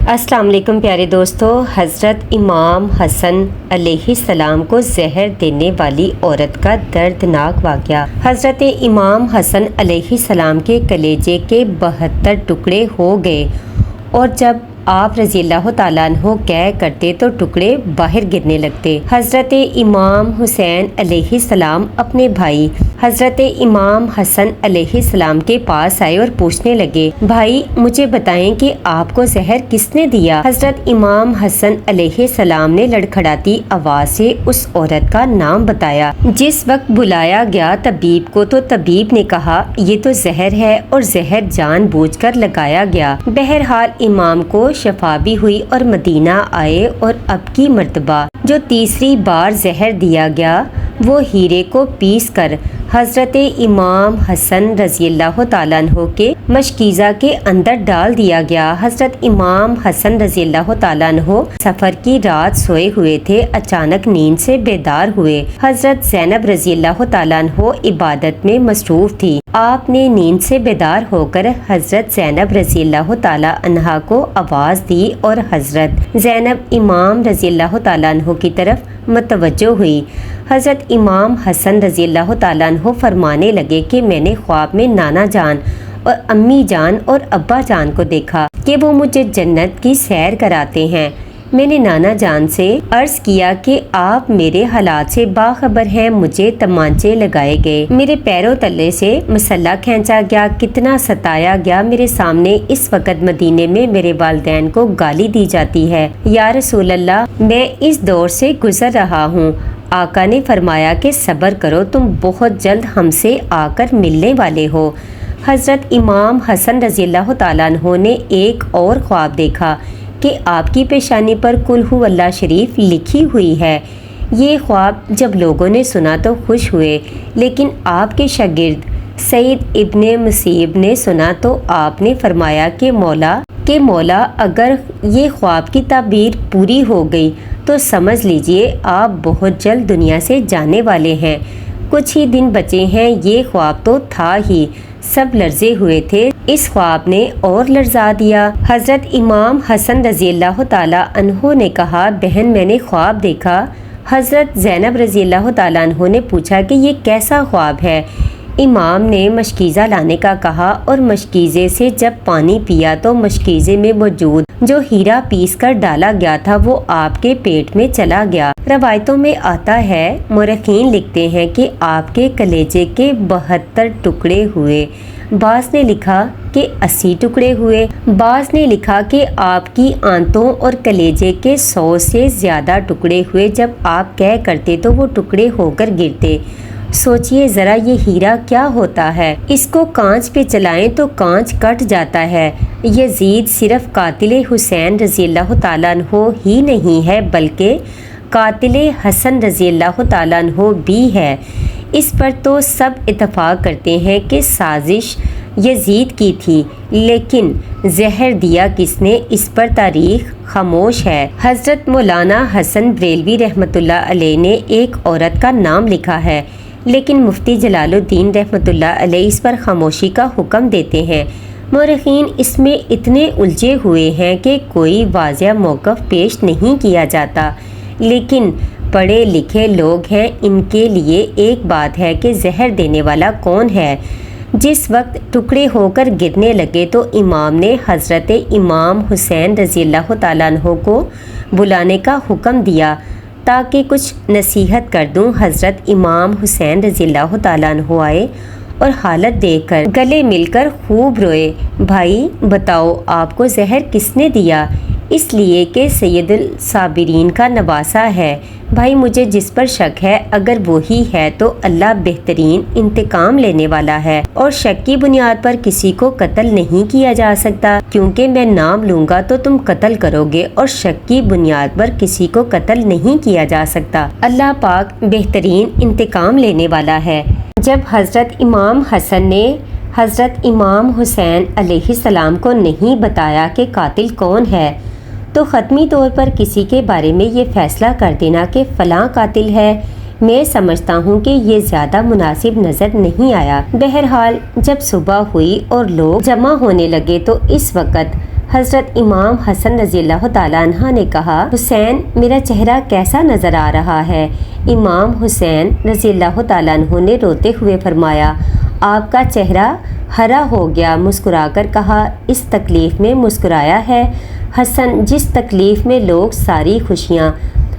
السلام علیکم پیارے دوستو، حضرت امام حسن علیہ السلام کو زہر دینے والی عورت کا دردناک واقعہ۔ حضرت امام حسن علیہ السلام کے کلیجے کے 72 ٹکڑے ہو گئے، اور جب آپ رضی اللہ تعالیٰ عنہ کہہ کرتے تو ٹکڑے باہر گرنے لگتے۔ حضرت امام حسین علیہ السلام اپنے بھائی حضرت امام حسن علیہ السلام کے پاس آئے اور پوچھنے لگے، بھائی مجھے بتائیں کہ آپ کو زہر کس نے دیا؟ حضرت امام حسن علیہ السلام نے لڑکھڑاتی آواز سے اس عورت کا نام بتایا۔ جس وقت بلایا گیا طبیب کو تو طبیب نے کہا یہ تو زہر ہے اور زہر جان بوجھ کر لگایا گیا۔ بہرحال امام کو شفا بھی ہوئی اور مدینہ آئے، اور اب کی مرتبہ جو تیسری بار زہر دیا گیا وہ ہیرے کو پیس کر حضرت امام حسن رضی اللہ تعالیٰ عنہ کے مشکیزہ کے اندر ڈال دیا گیا۔ حضرت امام حسن رضی اللہ تعالیٰ عنہ سفر کی رات سوئے ہوئے تھے، اچانک نیند سے بیدار ہوئے۔ حضرت زینب رضی اللہ تعالیٰ عنہ عبادت میں مصروف تھی۔ آپ نے نیند سے بیدار ہو کر حضرت زینب رضی اللہ تعالیٰ عنہ کو آواز دی، اور حضرت زینب امام رضی اللہ تعالیٰ عنہ کی طرف متوجہ ہوئی۔ حضرت امام حسن رضی اللہ تعالیٰ عنہ فرمانے لگے کہ میں نے خواب میں نانا جان اور امی جان اور ابا جان کو دیکھا کہ وہ مجھے جنت کی سیر کراتے ہیں۔ میں نے نانا جان سے عرض کیا کہ آپ میرے حالات سے باخبر ہیں۔ مجھے تمانچے لگائے گئے، میرے پیروں تلے سے مسلح کھینچا گیا، کتنا ستایا گیا۔ میرے سامنے اس وقت مدینے میں میرے والدین کو گالی دی جاتی ہے۔ یا رسول اللہ، میں اس دور سے گزر رہا ہوں۔ آقا نے فرمایا کہ صبر کرو، تم بہت جلد ہم سے آ کر ملنے والے ہو۔ حضرت امام حسن رضی اللہ تعالیٰ عنہ نے ایک اور خواب دیکھا کہ آپ کی پیشانی پر قل ھو اللہ شریف لکھی ہوئی ہے۔ یہ خواب جب لوگوں نے سنا تو خوش ہوئے، لیکن آپ کے شاگرد سعید ابن مسیب نے سنا تو آپ نے فرمایا کہ مولا اگر یہ خواب کی تعبیر پوری ہو گئی تو سمجھ لیجئے آپ بہت جلد دنیا سے جانے والے ہیں، کچھ ہی دن بچے ہیں۔ یہ خواب تو تھا ہی، سب لرزے ہوئے تھے، اس خواب نے اور لرزا دیا۔ حضرت امام حسن رضی اللہ تعالیٰ عنہ نے کہا، بہن میں نے خواب دیکھا۔ حضرت زینب رضی اللہ تعالیٰ عنہ نے پوچھا کہ یہ کیسا خواب ہے؟ امام نے مشکیزہ لانے کا کہا، اور مشکیزے سے جب پانی پیا تو مشکیزے میں موجود جو ہیرا پیس کر ڈالا گیا تھا وہ آپ کے پیٹ میں چلا گیا۔ روایتوں میں آتا ہے، مورخین لکھتے ہیں کہ آپ کے کلیجے کے 72 ٹکڑے ہوئے، بعض نے لکھا کہ 80 ٹکڑے ہوئے، بعض نے لکھا کہ آپ کی آنتوں اور کلیجے کے 100 سے زیادہ ٹکڑے ہوئے۔ جب آپ کہہ کرتے تو وہ ٹکڑے ہو کر گرتے۔ سوچئے ذرا یہ ہیرا کیا ہوتا ہے، اس کو کانچ پہ چلائیں تو کانچ کٹ جاتا ہے۔ یزید صرف قاتل حسین رضی اللہ تعالیٰ عنہ ہی نہیں ہے بلکہ قاتل حسن رضی اللہ تعالیٰ عنہ بھی ہے۔ اس پر تو سب اتفاق کرتے ہیں کہ سازش یزید کی تھی، لیکن زہر دیا کس نے، اس پر تاریخ خاموش ہے۔ حضرت مولانا حسن بریلوی رحمۃ اللہ علیہ نے ایک عورت کا نام لکھا ہے، لیکن مفتی جلال الدین رحمۃ اللہ علیہ اس پر خاموشی کا حکم دیتے ہیں۔ مورخین اس میں اتنے الجھے ہوئے ہیں کہ کوئی واضح موقف پیش نہیں کیا جاتا، لیکن پڑھے لکھے لوگ ہیں، ان کے لیے ایک بات ہے کہ زہر دینے والا کون ہے۔ جس وقت ٹکڑے ہو کر گرنے لگے تو امام نے حضرت امام حسین رضی اللہ تعالیٰ عنہ کو بلانے کا حکم دیا تاکہ کچھ نصیحت کر دوں۔ حضرت امام حسین رضی اللہ تعالیٰ عنہ آئے اور حالت دیکھ کر گلے مل کر خوب روئے۔ بھائی بتاؤ آپ کو زہر کس نے دیا؟ اس لیے کہ سید الصابرین کا نواسہ ہے۔ بھائی مجھے جس پر شک ہے اگر وہی ہے تو اللہ بہترین انتقام لینے والا ہے، اور شک کی بنیاد پر کسی کو قتل نہیں کیا جا سکتا، کیونکہ میں نام لوں گا تو تم قتل کرو گے، اور شک کی بنیاد پر کسی کو قتل نہیں کیا جا سکتا۔ اللہ پاک بہترین انتقام لینے والا ہے۔ جب حضرت امام حسن نے حضرت امام حسین علیہ السلام کو نہیں بتایا کہ قاتل کون ہے تو حتمی طور پر کسی کے بارے میں یہ فیصلہ کر دینا کہ فلاں قاتل ہے، میں سمجھتا ہوں کہ یہ زیادہ مناسب نظر نہیں آیا۔ بہرحال جب صبح ہوئی اور لوگ جمع ہونے لگے تو اس وقت حضرت امام حسن رضی اللہ تعالیٰ عنہ نے کہا، حسین میرا چہرہ کیسا نظر آ رہا ہے؟ امام حسین رضی اللہ تعالیٰ عنہ نے روتے ہوئے فرمایا، آپ کا چہرہ ہرا ہو گیا۔ مسکرا کر کہا، اس تکلیف میں مسکرایا ہے؟ حسن، جس تکلیف میں لوگ ساری خوشیاں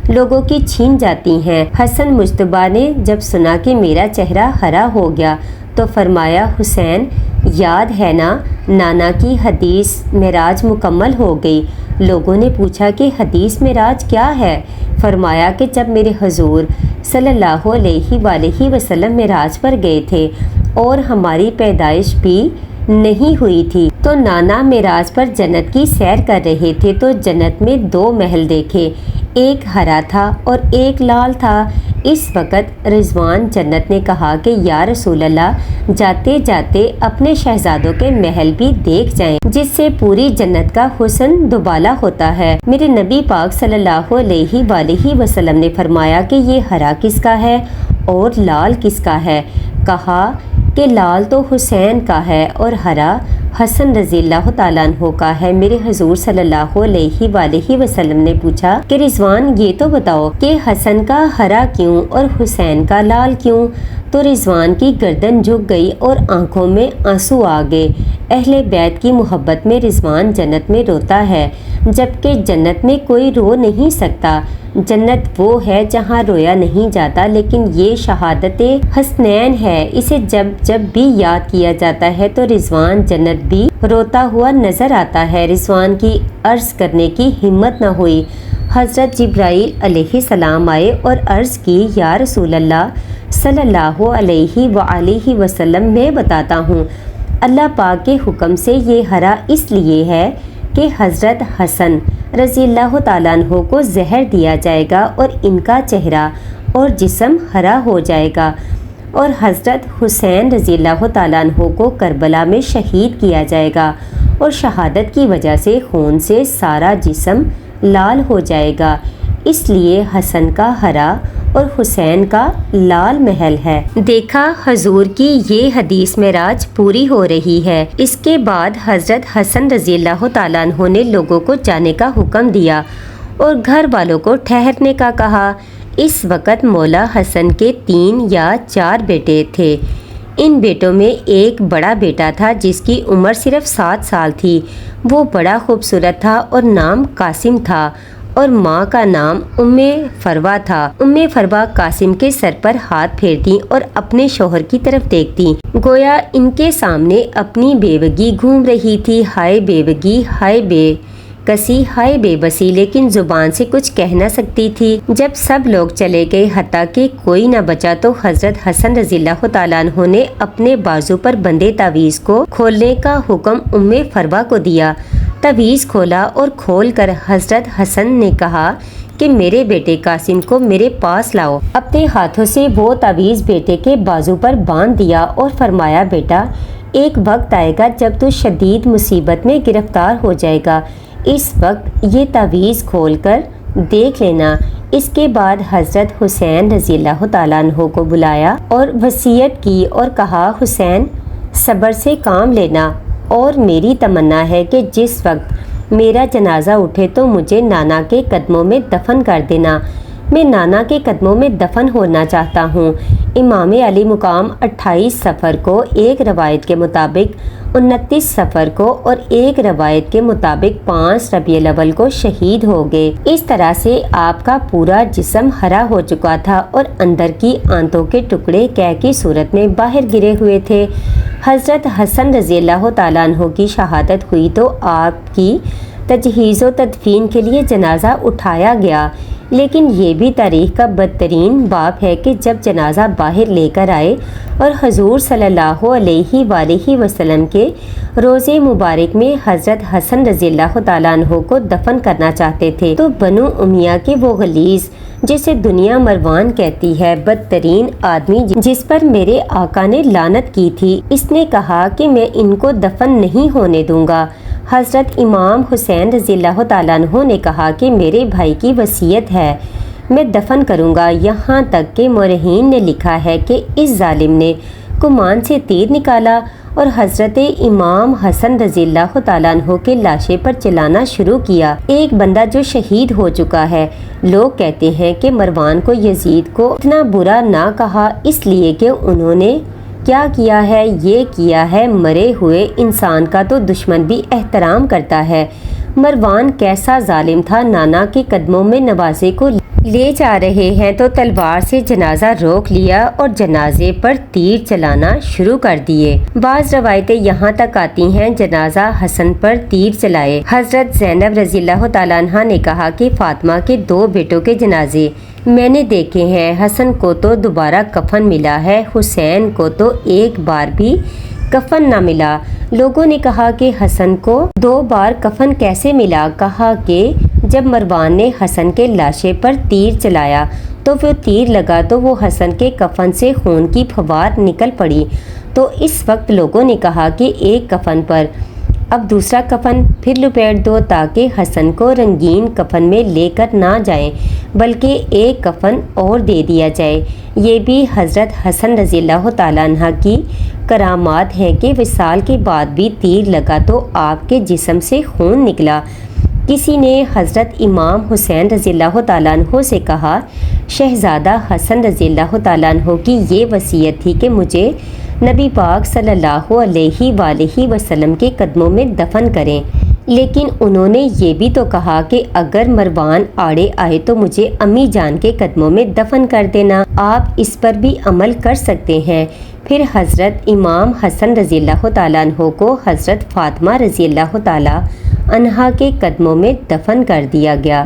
لوگوں کی چھین جاتی ہیں۔ حسن مجتبیٰ نے جب سنا کہ میرا چہرہ ہرا ہو گیا تو فرمایا، حسین یاد ہے نا نانا کی حدیث معراج مکمل ہو گئی؟ لوگوں نے پوچھا کہ حدیث معراج کیا ہے؟ فرمایا کہ جب میرے حضور صلی اللہ علیہ وآلہ وسلم معراج پر گئے تھے اور ہماری پیدائش بھی نہیں ہوئی تھی تو نانا معراج پر جنت کی سیر کر رہے تھے تو جنت میں 2 محل دیکھے، ایک ہرا تھا اور ایک لال تھا۔ اس وقت رضوان جنت نے کہا کہ یا رسول اللہ، جاتے جاتے اپنے شہزادوں کے محل بھی دیکھ جائیں جس سے پوری جنت کا حسن دوبالا ہوتا ہے۔ میرے نبی پاک صلی اللہ علیہ وآلہ وسلم نے فرمایا کہ یہ ہرا کس کا ہے اور لال کس کا ہے؟ کہا کہ لال تو حسین کا ہے اور ہرا حسن رضی اللہ تعالیٰ عنہ کا ہے۔ میرے حضور صلی اللہ علیہ وآلہ وسلم نے پوچھا کہ رضوان یہ تو بتاؤ کہ حسن کا ہرا کیوں اور حسین کا لال کیوں؟ تو رضوان کی گردن جھک گئی اور آنکھوں میں آنسو آ گئے۔ اہل بیت کی محبت میں رضوان جنت میں روتا ہے جبکہ جنت میں کوئی رو نہیں سکتا۔ جنت وہ ہے جہاں رویا نہیں جاتا، لیکن یہ شہادت حسنین ہے، اسے جب جب بھی یاد کیا جاتا ہے تو رضوان جنت بھی روتا ہوا نظر آتا ہے۔ رضوان کی عرض کرنے کی ہمت نہ ہوئی۔ حضرت جبرائیل علیہ السلام آئے اور عرض کی، یا رسول اللہ صلی اللہ علیہ وآلہ وسلم، میں بتاتا ہوں، اللہ پاک کے حکم سے یہ ہرا اس لیے ہے کہ حضرت حسن رضی اللہ تعالیٰ عنہ کو زہر دیا جائے گا اور ان کا چہرہ اور جسم ہرا ہو جائے گا، اور حضرت حسین رضی اللہ تعالیٰ عنہ کو کربلا میں شہید کیا جائے گا اور شہادت کی وجہ سے خون سے سارا جسم لال ہو جائے گا، اس لیے حسن کا ہرا اور حسین کا لال محل ہے۔ دیکھا حضور کی یہ حدیث معراج پوری ہو رہی ہے۔ اس کے بعد حضرت حسن رضی اللہ تعالیٰ عنہ نے لوگوں کو جانے کا حکم دیا اور گھر والوں کو ٹھہرنے کا کہا۔ اس وقت مولا حسن کے 3 یا 4 بیٹے تھے۔ ان بیٹوں میں ایک بڑا بیٹا تھا جس کی عمر صرف 7 سال تھی۔ وہ بڑا خوبصورت تھا اور نام قاسم تھا اور ماں کا نام ام فروا تھا۔ ام فروا قاسم کے سر پر ہاتھ پھیرتی اور اپنے شوہر کی طرف دیکھتی، گویا ان کے سامنے اپنی بیوگی گھوم رہی تھی۔ ہائے بیوگی، ہائے بے کسی، ہائے بے بسی، لیکن زبان سے کچھ کہہ نہ سکتی تھی۔ جب سب لوگ چلے گئے حتیٰ کہ کوئی نہ بچا تو حضرت حسن رضی اللہ تعالیٰ عنہ نے اپنے بازو پر بندے تعویذ کو کھولنے کا حکم ام فروا کو دیا۔ تعویذ کھولا اور کھول کر حضرت حسن نے کہا کہ میرے بیٹے قاسم کو میرے پاس لاؤ۔ اپنے ہاتھوں سے وہ تعویذ بیٹے کے بازو پر باندھ دیا اور فرمایا، بیٹا ایک وقت آئے گا جب تو شدید مصیبت میں گرفتار ہو جائے گا، اس وقت یہ تعویذ کھول کر دیکھ لینا۔ اس کے بعد حضرت حسین رضی اللہ تعالیٰ عنہ کو بلایا اور وصیت کی اور کہا، حسین صبر سے کام لینا اور میری تمنا ہے کہ جس وقت میرا جنازہ اٹھے تو مجھے نانا کے قدموں میں دفن کر دینا۔ میں نانا کے قدموں میں دفن ہونا چاہتا ہوں۔ امام علی مقام 28 صفر کو، ایک روایت کے مطابق 29 صفر کو اور ایک روایت کے مطابق 5 ربیع الاول کو شہید ہو گئے۔ اس طرح سے آپ کا پورا جسم ہرا ہو چکا تھا اور اندر کی آنتوں کے ٹکڑے قے کی صورت میں باہر گرے ہوئے تھے۔ حضرت حسن رضی اللہ تعالیٰ عنہ کی شہادت ہوئی تو آپ کی تجہیز و تدفین کے لیے جنازہ اٹھایا گیا، لیکن یہ بھی تاریخ کا بدترین باب ہے کہ جب جنازہ باہر لے کر آئے اور حضور صلی اللہ علیہ وآلہ وسلم کے روضے مبارک میں حضرت حسن رضی اللہ تعالیٰ عنہ کو دفن کرنا چاہتے تھے تو بنو امیہ کے وہ غلیظ، جسے دنیا مروان کہتی ہے، بدترین آدمی جس پر میرے آقا نے لعنت کی تھی، اس نے کہا کہ میں ان کو دفن نہیں ہونے دوں گا۔ حضرت امام حسین رضی اللہ تعالیٰ عنہ نے کہا کہ میرے بھائی کی وصیت ہے، میں دفن کروں گا، یہاں تک کہ مورخین نے لکھا ہے کہ اس ظالم نے کمان سے تیر نکالا اور حضرت امام حسن رضی اللہ تعالیٰ عنہ کے لاشے پر چلانا شروع کیا۔ ایک بندہ جو شہید ہو چکا ہے، لوگ کہتے ہیں کہ مروان کو یزید کو اتنا برا نہ کہا اس لیے کہ انہوں نے کیا کیا ہے، یہ کیا ہے، مرے ہوئے انسان کا تو دشمن بھی احترام کرتا ہے۔ مروان کیسا ظالم تھا، نانا کے قدموں میں نوازے کو لے جا رہے ہیں تو تلوار سے جنازہ روک لیا اور جنازے پر تیر چلانا شروع کر دیے۔ بعض روایتیں یہاں تک آتی ہیں جنازہ حسن پر تیر چلائے۔ حضرت زینب رضی اللہ تعالیٰ عنہ نے کہا کہ فاطمہ کے 2 بیٹوں کے جنازے میں نے دیکھے ہیں، حسن کو تو دوبارہ کفن ملا ہے، حسین کو تو ایک بار بھی کفن نہ ملا۔ لوگوں نے کہا کہ حسن کو 2 بار کفن کیسے ملا؟ کہا کہ جب مروان نے حسن کے لاشے پر تیر چلایا تو وہ تیر لگا تو وہ حسن کے کفن سے خون کی پھوار نکل پڑی، تو اس وقت لوگوں نے کہا کہ ایک کفن پر اب دوسرا کفن پھر لپیٹ دو تاکہ حسن کو رنگین کفن میں لے کر نہ جائیں بلکہ ایک کفن اور دے دیا جائے۔ یہ بھی حضرت حسن رضی اللہ تعالیٰ عنہ کی کرامات ہیں کہ وصال کے بعد بھی تیر لگا تو آپ کے جسم سے خون نکلا۔ کسی نے حضرت امام حسین رضی اللہ تعالیٰ عنہ سے کہا، شہزادہ حسن رضی اللہ تعالیٰ عنہ کی یہ وصیت تھی کہ مجھے نبی پاک صلی اللہ علیہ وآلہ وسلم کے قدموں میں دفن کریں، لیکن انہوں نے یہ بھی تو کہا کہ اگر مروان آڑے آئے تو مجھے امی جان کے قدموں میں دفن کر دینا، آپ اس پر بھی عمل کر سکتے ہیں۔ پھر حضرت امام حسن رضی اللہ تعالیٰ عنہ کو حضرت فاطمہ رضی اللہ تعالیٰ عنہا کے قدموں میں دفن کر دیا گیا۔